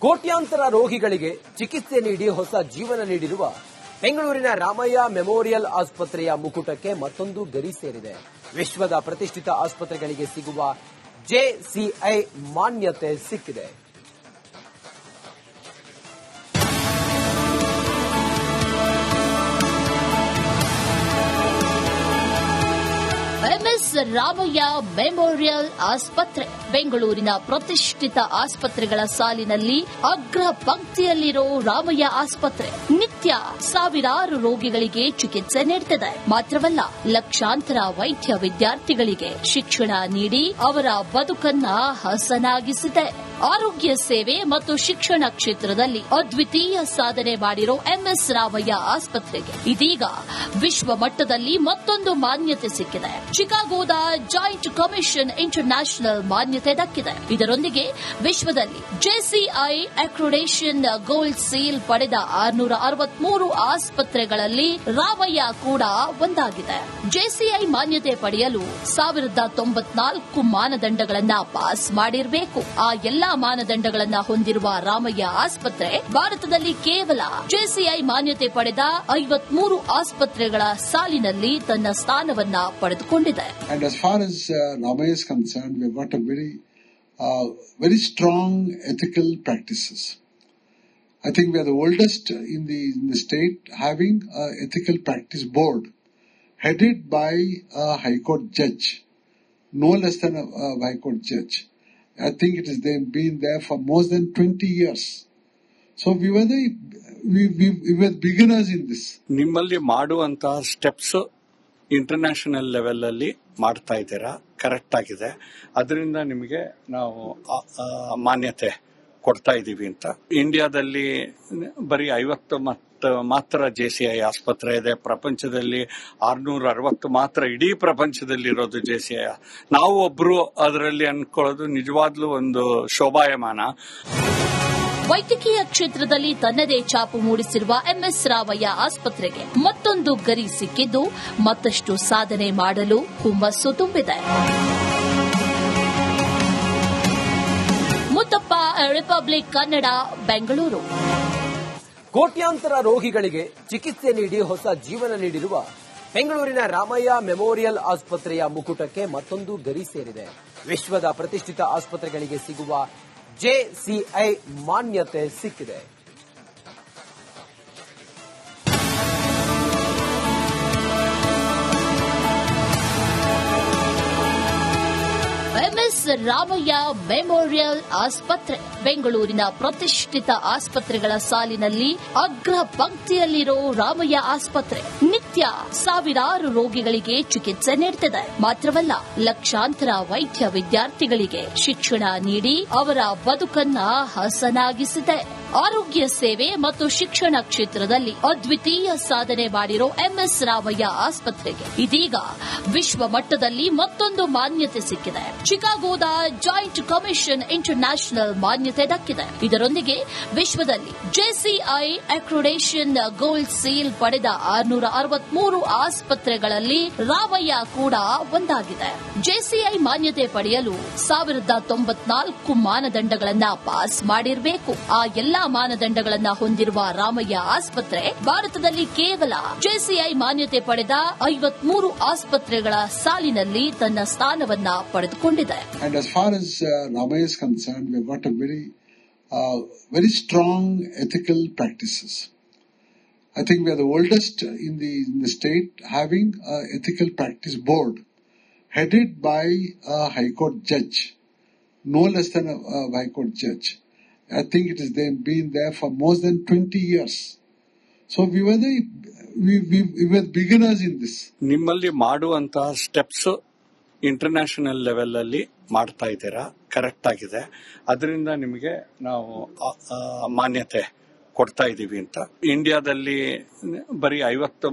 ಕೋಟ್ಯಾಂತರ ರೋಗಿಗಳಿಗೆ ಚಿಕಿತ್ಸೆ ನೀಡಿ ಹೊಸ ಜೀವನ ನೀಡಿರುವ ಬೆಂಗಳೂರಿನ ರಾಮಯ್ಯ ಮೆಮೋರಿಯಲ್ ಆಸ್ಪತ್ರೆಯ ಮುಕುಟಕ್ಕೆ ಮತ್ತೊಂದು ಗರಿ ಸೇರಿದೆ. ವಿಶ್ವದ ಪ್ರತಿಷ್ಠಿತ ಆಸ್ಪತ್ರೆಗಳಿಗೆ ಸಿಗುವ ಜೆಸಿಐ ಮಾನ್ಯತೆ ಸಿಕ್ಕಿದೆ. ಎಂಎಸ್ ರಾಮಯ್ಯ ಮೆಮೋರಿಯಲ್ ಆಸ್ಪತ್ರೆ ಬೆಂಗಳೂರಿನ ಪ್ರತಿಷ್ಠಿತ ಆಸ್ಪತ್ರೆಗಳ ಸಾಲಿನಲ್ಲಿ ಅಗ್ರ ಪಂಕ್ತಿಯಲ್ಲಿರೋ ರಾಮಯ್ಯ ಆಸ್ಪತ್ರೆ ನಿತ್ಯ ಸಾವಿರಾರು ರೋಗಿಗಳಿಗೆ ಚಿಕಿತ್ಸೆ ನೀಡುತ್ತಿದೆ. ಮಾತ್ರವಲ್ಲ, ಲಕ್ಷಾಂತರ ವೈದ್ಯ ವಿದ್ಯಾರ್ಥಿಗಳಿಗೆ ಶಿಕ್ಷಣ ನೀಡಿ ಅವರ ಬದುಕನ್ನ ಹಸನಾಗಿಸಿದೆ. ಆರೋಗ್ಯ ಸೇವೆ ಮತ್ತು ಶಿಕ್ಷಣ ಕ್ಷೇತ್ರದಲ್ಲಿ ಅದ್ವಿತೀಯ ಸಾಧನೆ ಮಾಡಿರೋ ಎಂಎಸ್ ರಾಮಯ್ಯ ಆಸ್ಪತ್ರೆಗೆ ಇದೀಗ ವಿಶ್ವ ಮಟ್ಟದಲ್ಲಿ ಮತ್ತೊಂದು ಮಾನ್ಯತೆ ಸಿಕ್ಕಿದೆ. ಚಿಕಾಗೋದ ಜಾಯಿಂಟ್ ಕಮಿಷನ್ ಇಂಟರ್ನ್ಯಾಷನಲ್ ಮಾನ್ಯತೆ ದಕ್ಕಿದೆ. ಇದರೊಂದಿಗೆ ವಿಶ್ವದಲ್ಲಿ ಜೆಸಿಐ ಅಕ್ರಿಡೇಷನ್ ಗೋಲ್ಡ್ ಸೀಲ್ ಪಡೆದ 663 ಆಸ್ಪತ್ರೆಗಳಲ್ಲಿ ರಾಮಯ್ಯ ಕೂಡ ಒಂದಾಗಿದೆ. ಜೆಸಿಐ ಮಾನ್ಯತೆ ಪಡೆಯಲು 1094 ಮಾನದಂಡಗಳನ್ನು ಪಾಸ್ ಮಾಡಿರಬೇಕು. ಆ ಎಲ್ಲಾ ಮಾನದಂಡಗಳನ್ನು ಹೊಂದಿರುವ ರಾಮಯ್ಯ ಆಸ್ಪತ್ರೆ ಭಾರತದಲ್ಲಿ ಕೇವಲ ಜೆಸಿಐ ಮಾನ್ಯತೆ ಪಡೆದ 53 ಆಸ್ಪತ್ರೆಗಳ ಸಾಲಿನಲ್ಲಿ ತನ್ನ ಸ್ಥಾನವನ್ನ ಪಡೆದುಕೊಂಡಿದೆ. And as far as Ramaiya is concerned, we have got a very strong ethical practices. I think we are the oldest in the state having an ethical practice board headed by a High Court judge, no less than a High Court judge. I think it has been there for more than 20 years. So we were beginners in this. ನಿಮ್ಮಲ್ಲಿ ಮಾಡುವಂತಹ steps international level ಅಲ್ಲಿ ಮಾಡ್ತಾ ಇದ್ದೀರಾ, correct ಆಗಿದೆ. ಅದರಿಂದ ನಿಮಗೆ ನಾವು ಮಾನ್ಯತೆ ಕೊಡ್ತಾ ಇದ್ದೀವಿ ಅಂತ. ಇಂಡಿಯಾದಲ್ಲಿ ಬರೀ 50 ಮಾತ್ರ ಜೆಸಿಐ ಆಸ್ಪತ್ರೆ ಇದೆ. ಪ್ರಪಂಚದಲ್ಲಿ 660 ಮಾತ್ರ ಇಡೀ ಪ್ರಪಂಚದಲ್ಲಿ ಇರೋದು ಜೆಸಿಐ. ನಾವು ಒಬ್ರು ಅದರಲ್ಲಿ ಅನ್ಕೊಳ್ಳೋದು ನಿಜವಾಗ್ಲೂ ಒಂದು ಶೋಭಾಯಮಾನ. ವೈದ್ಯಕೀಯ ಕ್ಷೇತ್ರದಲ್ಲಿ ತನ್ನದೇ ಛಾಪು ಮೂಡಿಸಿರುವ ಎಂಎಸ್ ರಾಮಯ್ಯ ಆಸ್ಪತ್ರೆಗೆ ಮತ್ತೊಂದು ಗರಿ ಸಿಕ್ಕಿದ್ದು ಮತ್ತಷ್ಟು ಸಾಧನೆ ಮಾಡಲು ಹುಮ್ಮಸ್ಸು ತುಂಬಿದೆ. ಮುತ್ತಪ್ಪ, ರಿಪಬ್ಲಿಕ್ ಕನ್ನಡ, ಬೆಂಗಳೂರು. ಕೋಟ್ಯಾಂತರ ರೋಗಿಗಳಿಗೆ ಚಿಕಿತ್ಸೆ ನೀಡಿ ಹೊಸ ಜೀವನ ನೀಡಿರುವ ಬೆಂಗಳೂರಿನ ರಾಮಯ್ಯ ಮೆಮೋರಿಯಲ್ ಆಸ್ಪತ್ರೆಯ ಮುಕುಟಕ್ಕೆ ಮತ್ತೊಂದು ಗರಿ ಸೇರಿದೆ. ವಿಶ್ವದ ಪ್ರತಿಷ್ಠಿತ ಆಸ್ಪತ್ರೆಗಳಿಗೆ ಸಿಗುವ ಜೆಸಿಐ ಮಾನ್ಯತೆ ಸಿಕ್ಕಿದೆ. ಎಂಎಸ್ ರಾಮಯ್ಯ ಮೆಮೋರಿಯಲ್ ಆಸ್ಪತ್ರೆ ಬೆಂಗಳೂರಿನ ಪ್ರತಿಷ್ಠಿತ ಆಸ್ಪತ್ರೆಗಳ ಸಾಲಿನಲ್ಲಿ ಅಗ್ರ ಪಂಕ್ತಿಯಲ್ಲಿರೋ ರಾಮಯ್ಯ ಆಸ್ಪತ್ರೆ ನಿತ್ಯ ಸಾವಿರಾರು ರೋಗಿಗಳಿಗೆ ಚಿಕಿತ್ಸೆ ನೀಡುತ್ತಿದೆ. ಮಾತ್ರವಲ್ಲ, ಲಕ್ಷಾಂತರ ವೈದ್ಯ ವಿದ್ಯಾರ್ಥಿಗಳಿಗೆ ಶಿಕ್ಷಣ ನೀಡಿ ಅವರ ಬದುಕನ್ನ ಹಸನಾಗಿಸಿದೆ. ಆರೋಗ್ಯ ಸೇವೆ ಮತ್ತು ಶಿಕ್ಷಣ ಕ್ಷೇತ್ರದಲ್ಲಿ ಅದ್ವಿತೀಯ ಸಾಧನೆ ಮಾಡಿರೋ ಎಂಎಸ್ ರಾಮಯ್ಯ ಆಸ್ಪತ್ರೆಗೆ ಇದೀಗ ವಿಶ್ವ ಮಟ್ಟದಲ್ಲಿ ಮತ್ತೊಂದು ಮಾನ್ಯತೆ ಸಿಕ್ಕಿದೆ. ಚಿಕಾಗೋದ ಜಾಯಿಂಟ್ ಕಮಿಷನ್ ಇಂಟರ್ನ್ಯಾಷನಲ್ ಮಾನ್ಯತೆ ದಕ್ಕಿದೆ. ಇದರೊಂದಿಗೆ ವಿಶ್ವದಲ್ಲಿ ಜೆಸಿಐ ಅಕ್ರಿಡೇಷನ್ ಗೋಲ್ಡ್ ಸೀಲ್ ಪಡೆದ 663 ಆಸ್ಪತ್ರೆಗಳಲ್ಲಿ ರಾಮಯ್ಯ ಕೂಡ ಒಂದಾಗಿದೆ. ಜೆಸಿಐ ಮಾನ್ಯತೆ ಪಡೆಯಲು 1094 ಮಾನದಂಡಗಳನ್ನು ಪಾಸ್ ಮಾಡಿರಬೇಕು. ಆ ಎಲ್ಲಾ ಮಾನದಂಡಗಳನ್ನು ಹೊಂದಿರುವ ರಾಮಯ್ಯ ಆಸ್ಪತ್ರೆ ಭಾರತದಲ್ಲಿ ಕೇವಲ ಜೆಸಿಐ ಮಾನ್ಯತೆ ಪಡೆದ 53 ಆಸ್ಪತ್ರೆಗಳ ಸಾಲಿನಲ್ಲಿ ತನ್ನ ಸ್ಥಾನವನ್ನ ಪಡೆದುಕೊಂಡಿದೆ. And as far as Ramaiya is concerned, we have got a very strong ethical practices. I think we are the oldest in the state having an ethical practice board headed by a High Court judge, no less than a High Court judge. I think it has been there for more than 20 years. So we were beginners in this. ನಿಮ್ಮಲ್ಲಿ ಮಾಡುವಂತಹ steps international level ಅಲ್ಲಿ ಮಾಡ್ತಾ ಇದ್ದೀರಾ, correct ಆಗಿದೆ. ಅದರಿಂದ ನಿಮಗೆ ನಾವು ಮಾನ್ಯತೆ ಕೊಡ್ತಾ ಇದ್ದೀವಿ ಅಂತ. ಇಂಡಿಯಾದಲ್ಲಿ ಬರೀ 50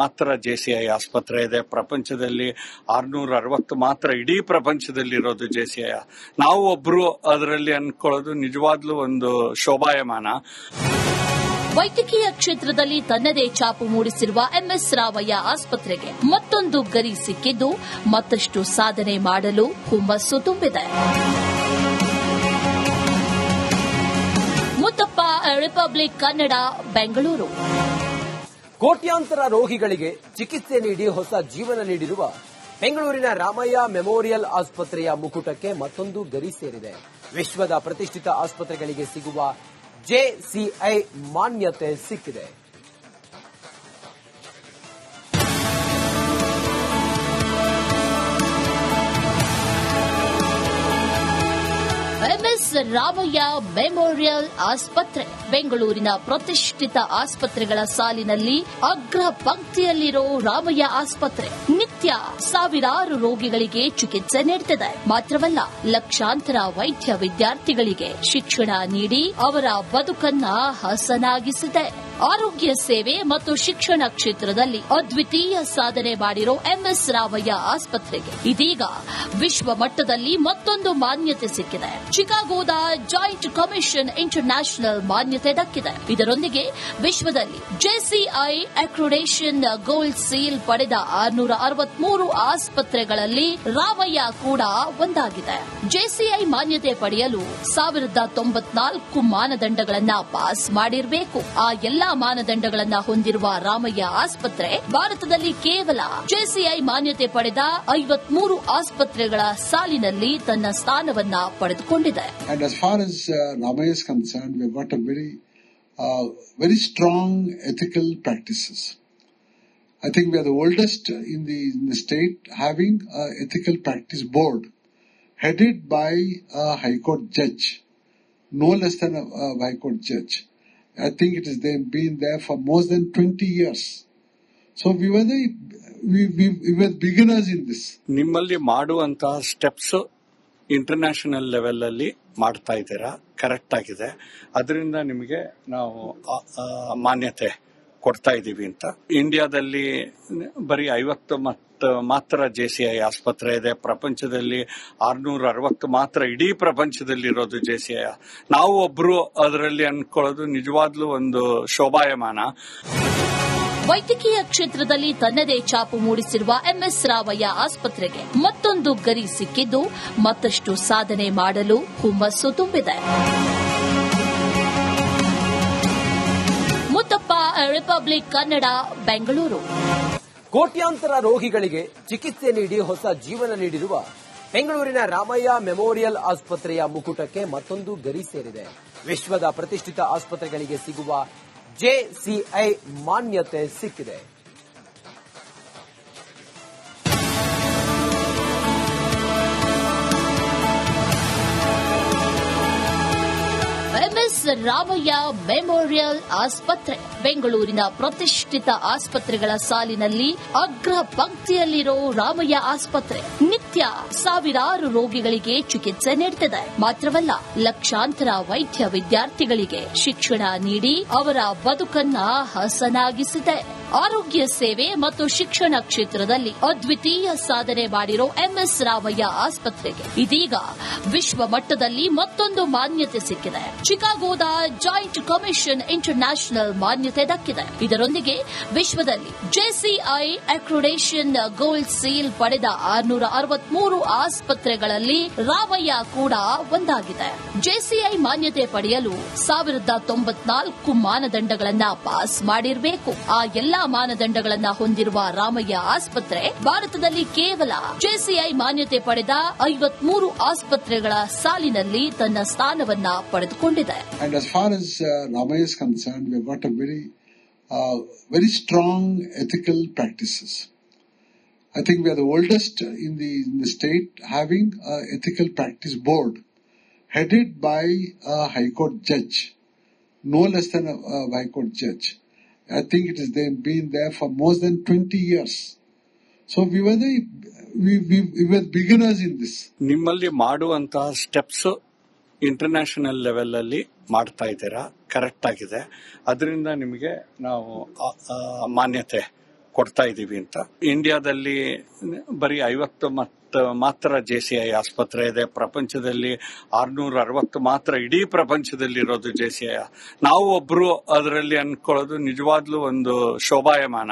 ಮಾತ್ರ ಜೆಸಿಐ ಆಸ್ಪತ್ರೆ ಇದೆ. ಪ್ರಪಂಚದಲ್ಲಿ 660 ಮಾತ್ರ ಇಡೀ ಪ್ರಪಂಚದಲ್ಲಿ ಇರೋದು ಜೆಸಿಐ. ನಾವು ಒಬ್ರು ಅದರಲ್ಲಿ ಅನ್ಕೊಳ್ಳೋದು ನಿಜವಾಗ್ಲೂ ಒಂದು ಶೋಭಾಯಮಾನ. ವೈದ್ಯಕೀಯ ಕ್ಷೇತ್ರದಲ್ಲಿ ತನ್ನದೇ ಛಾಪು ಮೂಡಿಸಿರುವ ಎಂಎಸ್ ರಾಮಯ್ಯ ಆಸ್ಪತ್ರೆಗೆ ಮತ್ತೊಂದು ಗರಿ ಸಿಕ್ಕಿದ್ದು ಮತ್ತಷ್ಟು ಸಾಧನೆ ಮಾಡಲು ಹುಮ್ಮಸ್ಸು ತುಂಬಿದೆ. ರಿಪಬ್ಲಿಕ್ ಕನ್ನಡ, ಬೆಂಗಳೂರು. ಕೋಟ್ಯಾಂತರ ರೋಗಿಗಳಿಗೆ ಚಿಕಿತ್ಸೆ ನೀಡಿ ಹೊಸ ಜೀವನ ನೀಡಿರುವ ಬೆಂಗಳೂರಿನ ರಾಮಯ್ಯ ಮೆಮೋರಿಯಲ್ ಆಸ್ಪತ್ರೆಯ ಮುಕುಟಕ್ಕೆ ಮತ್ತೊಂದು ಗರಿ ಸೇರಿದೆ. ವಿಶ್ವದ ಪ್ರತಿಷ್ಠಿತ ಆಸ್ಪತ್ರೆಗಳಿಗೆ ಸಿಗುವ ಜೆಸಿಐ ಮಾನ್ಯತೆ ಸಿಕ್ಕಿದೆ. ಎಂಎಸ್ ರಾಮಯ್ಯ ಮೆಮೋರಿಯಲ್ ಆಸ್ಪತ್ರೆ ಬೆಂಗಳೂರಿನ ಪ್ರತಿಷ್ಠಿತ ಆಸ್ಪತ್ರೆಗಳ ಸಾಲಿನಲ್ಲಿ ಅಗ್ರ ಪಂಕ್ತಿಯಲ್ಲಿರೋ ರಾಮಯ್ಯ ಆಸ್ಪತ್ರೆ ನಿತ್ಯ ಸಾವಿರಾರು ರೋಗಿಗಳಿಗೆ ಚಿಕಿತ್ಸೆ ನೀಡುತ್ತಿದೆ. ಮಾತ್ರವಲ್ಲ, ಲಕ್ಷಾಂತರ ವೈದ್ಯ ವಿದ್ಯಾರ್ಥಿಗಳಿಗೆ ಶಿಕ್ಷಣ ನೀಡಿ ಅವರ ಬದುಕನ್ನ ಹಸನಾಗಿಸಿದೆ. ಆರೋಗ್ಯ ಸೇವೆ ಮತ್ತು ಶಿಕ್ಷಣ ಕ್ಷೇತ್ರದಲ್ಲಿ ಅದ್ವಿತೀಯ ಸಾಧನೆ ಮಾಡಿರೋ ಎಂಎಸ್ ರಾಮಯ್ಯ ಆಸ್ಪತ್ರೆಗೆ ಇದೀಗ ವಿಶ್ವ ಮಟ್ಟದಲ್ಲಿ ಮತ್ತೊಂದು ಮಾನ್ಯತೆ ಸಿಕ್ಕಿದೆ. ಚಿಕಾಗೋದ ಜಾಯಿಂಟ್ ಕಮಿಷನ್ ಇಂಟರ್ನ್ಯಾಷನಲ್ ಮಾನ್ಯತೆ ದಕ್ಕಿದೆ. ಇದರೊಂದಿಗೆ ವಿಶ್ವದಲ್ಲಿ ಜೆಸಿಐ ಅಕ್ರಿಡೇಷನ್ ಗೋಲ್ಡ್ ಸೀಲ್ ಪಡೆದ 663 ಆಸ್ಪತ್ರೆಗಳಲ್ಲಿ ರಾಮಯ್ಯ ಕೂಡ ಒಂದಾಗಿದೆ. ಜೆಸಿಐ ಮಾನ್ಯತೆ ಪಡೆಯಲು 1094 ಮಾನದಂಡಗಳನ್ನ ಪಾಸ್ ಮಾಡಿರಬೇಕು. ಆ ಎಲ್ಲಾ ಮಾನದಂಡಗಳನ್ನ ಹೊಂದಿರುವ ರಾಮಯ್ಯ ಆಸ್ಪತ್ರೆ ಭಾರತದಲ್ಲಿ ಕೇವಲ ಜೆಸಿಐ ಮಾನ್ಯತೆ ಪಡೆದ 53 ಆಸ್ಪತ್ರೆಗಳ ಸಾಲಿನಲ್ಲಿ ತನ್ನ ಸ್ಥಾನವನ್ನ ಪಡೆದುಕೊಂಡಿದೆ. And as far as Ramaiya is concerned, we've got a very strong ethical practices. I think we are the oldest in the state having an ethical practice board headed by a High Court judge, no less than a High Court judge. I think it has been there for more than 20 years. So we were beginners in this. ನಿಮ್ಮಲ್ಲಿ ಮಾಡುವಂತ steps international level ಅಲ್ಲಿ ಮಾಡ್ತಾ ಇದ್ದೀರಾ, correct ಆಗಿದೆ. ಅದರಿಂದ ನಿಮಗೆ ನಾವು ಮಾನ್ಯತೆ ಕೊಡ್ತಾ ಇದ್ದೀವಿ ಅಂತ. ಇಂಡಿಯಾದಲ್ಲಿ ಬರೀ 50 ಮಾತ್ರ ಜೆಸಿಐ ಆಸ್ಪತ್ರೆ ಇದೆ. ಪ್ರಪಂಚದಲ್ಲಿ 660 ಮಾತ್ರ ಇಡೀ ಪ್ರಪಂಚದಲ್ಲಿರೋದು ಜೆಸಿಐ. ನಾವು ಒಬ್ರು ಅದರಲ್ಲಿ ಅನ್ಕೊಳ್ಳೋದು ನಿಜವಾಗ್ಲೂ ಒಂದು ಶೋಭಾಯಮಾನ. ವೈದ್ಯಕೀಯ ಕ್ಷೇತ್ರದಲ್ಲಿ ತನ್ನದೇ ಛಾಪು ಮೂಡಿಸಿರುವ ಎಂಎಸ್ ರಾಮಯ್ಯ ಆಸ್ಪತ್ರೆಗೆ ಮತ್ತೊಂದು ಗರಿ ಸಿಕ್ಕಿದ್ದು ಮತ್ತಷ್ಟು ಸಾಧನೆ ಮಾಡಲು ಹುಮ್ಮಸ್ಸು ತುಂಬಿದೆ. ಮುತ್ತಪ್ಪ, ರಿಪಬ್ಲಿಕ್ ಕನ್ನಡ, ಬೆಂಗಳೂರು. ಕೋಟ್ಯಾಂತರ ರೋಗಿಗಳಿಗೆ ಚಿಕಿತ್ಸೆ ನೀಡಿ ಹೊಸ ಜೀವನ ನೀಡಿರುವ ಬೆಂಗಳೂರಿನ ರಾಮಯ್ಯ ಮೆಮೋರಿಯಲ್ ಆಸ್ಪತ್ರೆಯ ಮುಕುಟಕ್ಕೆ ಮತ್ತೊಂದು ಗರಿ ಸೇರಿದೆ. ವಿಶ್ವದ ಪ್ರತಿಷ್ಠಿತ ಆಸ್ಪತ್ರೆಗಳಿಗೆ ಸಿಗುವ ಜೆಸಿಐ ಮಾನ್ಯತೆ ಸಿಕ್ಕಿದೆ. ಎಂಎಸ್ ರಾಮಯ್ಯ ಮೆಮೋರಿಯಲ್ ಆಸ್ಪತ್ರೆ ಬೆಂಗಳೂರಿನ ಪ್ರತಿಷ್ಠಿತ ಆಸ್ಪತ್ರೆಗಳ ಸಾಲಿನಲ್ಲಿ ಅಗ್ರ ಪಂಕ್ತಿಯಲ್ಲಿರೋ ರಾಮಯ್ಯ ಆಸ್ಪತ್ರೆ ನಿತ್ಯ ಸಾವಿರಾರು ರೋಗಿಗಳಿಗೆ ಚಿಕಿತ್ಸೆ ನೀಡುತ್ತಿದೆ. ಮಾತ್ರವಲ್ಲ, ಲಕ್ಷಾಂತರ ವೈದ್ಯ ವಿದ್ಯಾರ್ಥಿಗಳಿಗೆ ಶಿಕ್ಷಣ ನೀಡಿ ಅವರ ಬದುಕನ್ನ ಹಸನಾಗಿಸಿದೆ. ಆರೋಗ್ಯ ಸೇವೆ ಮತ್ತು ಶಿಕ್ಷಣ ಕ್ಷೇತ್ರದಲ್ಲಿ ಅದ್ವಿತೀಯ ಸಾಧನೆ ಮಾಡಿರೋ ಎಂಎಸ್ ರಾಮಯ್ಯ ಆಸ್ಪತ್ರೆಗೆ ಇದೀಗ ವಿಶ್ವ ಮಟ್ಟದಲ್ಲಿ ಮತ್ತೊಂದು ಮಾನ್ಯತೆ ಸಿಕ್ಕಿದೆ. ಚಿಕಾಗೋದ ಜಾಯಿಂಟ್ ಕಮಿಷನ್ ಇಂಟರ್ನ್ಯಾಷನಲ್ ಮಾನ್ಯತೆ ದಕ್ಕಿದೆ. ಇದರೊಂದಿಗೆ ವಿಶ್ವದಲ್ಲಿ ಜೆಸಿಐ ಅಕ್ರಿಡೇಷನ್ ಗೋಲ್ಡ್ ಸೀಲ್ ಪಡೆದ 663 ಆಸ್ಪತ್ರೆಗಳಲ್ಲಿ ರಾಮಯ್ಯ ಕೂಡ ಒಂದಾಗಿದೆ. ಜೆಸಿಐ ಮಾನ್ಯತೆ ಪಡೆಯಲು 1094 ಮಾನದಂಡಗಳನ್ನ ಪಾಸ್ ಮಾಡಿರಬೇಕು. ಆ ಎಲ್ಲಾ ಮಾನದಂಡಗಳನ್ನ ಹೊಂದಿರುವ ರಾಮಯ್ಯ ಆಸ್ಪತ್ರೆ ಭಾರತದಲ್ಲಿ ಕೇವಲ ಜೆಸಿಐ ಮಾನ್ಯತೆ ಪಡೆದ 53 ಆಸ್ಪತ್ರೆಗಳ ಸಾಲಿನಲ್ಲಿ ತನ್ನ ಸ್ಥಾನವನ್ನ ಪಡೆದುಕೊಂಡಿದೆ. And as far as Ramaiya is concerned, we've got a very strong ethical practices. I think we are the oldest in the state having an ethical practice board headed by a High Court judge, no less than a High Court judge. I think it has been there for more than 20 years. So we were beginners in this. ನಿಮ್ಮಲ್ಲಿ ಮಾಡುವಂತ steps international level ಅಲ್ಲಿ ಮಾಡ್ತಾ ಇದ್ದೀರಾ, correct ಆಗಿದೆ. ಅದರಿಂದ ನಿಮಗೆ ನಾವು ಮಾನ್ಯತೆ ಕೊಡ್ತಾ ಇದ್ದೀವಿ ಅಂತ. ಇಂಡಿಯಾದಲ್ಲಿ ಬರೀ 50 ಮಾತ್ರ ಜೆಸಿಐ ಆಸ್ಪತ್ರೆ ಇದೆ. ಪ್ರಪಂಚದಲ್ಲಿ 660 ಮಾತ್ರ ಇಡೀ ಪ್ರಪಂಚದಲ್ಲಿರೋದು ಜೆಸಿಐ. ನಾವು ಒಬ್ರು ಅದರಲ್ಲಿ ಅನ್ಕೊಳ್ಳೋದು ನಿಜವಾಗ್ಲೂ ಒಂದು ಶೋಭಾಯಮಾನ.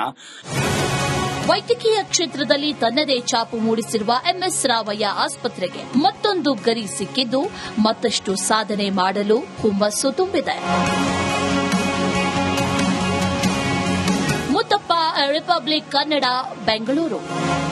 ವೈದ್ಯಕೀಯ ಕ್ಷೇತ್ರದಲ್ಲಿ ತನ್ನದೇ ಛಾಪು ಮೂಡಿಸಿರುವ ಎಂಎಸ್ ರಾಮಯ್ಯ ಆಸ್ಪತ್ರೆಗೆ ಮತ್ತೊಂದು ಗರಿ ಸಿಕ್ಕಿದ್ದು ಮತ್ತಷ್ಟು ಸಾಧನೆ ಮಾಡಲು ಹುಮ್ಮಸ್ಸು ತುಂಬಿದೆ. ರಿಪಬ್ಲಿಕ್ ಕನ್ನಡ, ಬೆಂಗಳೂರು.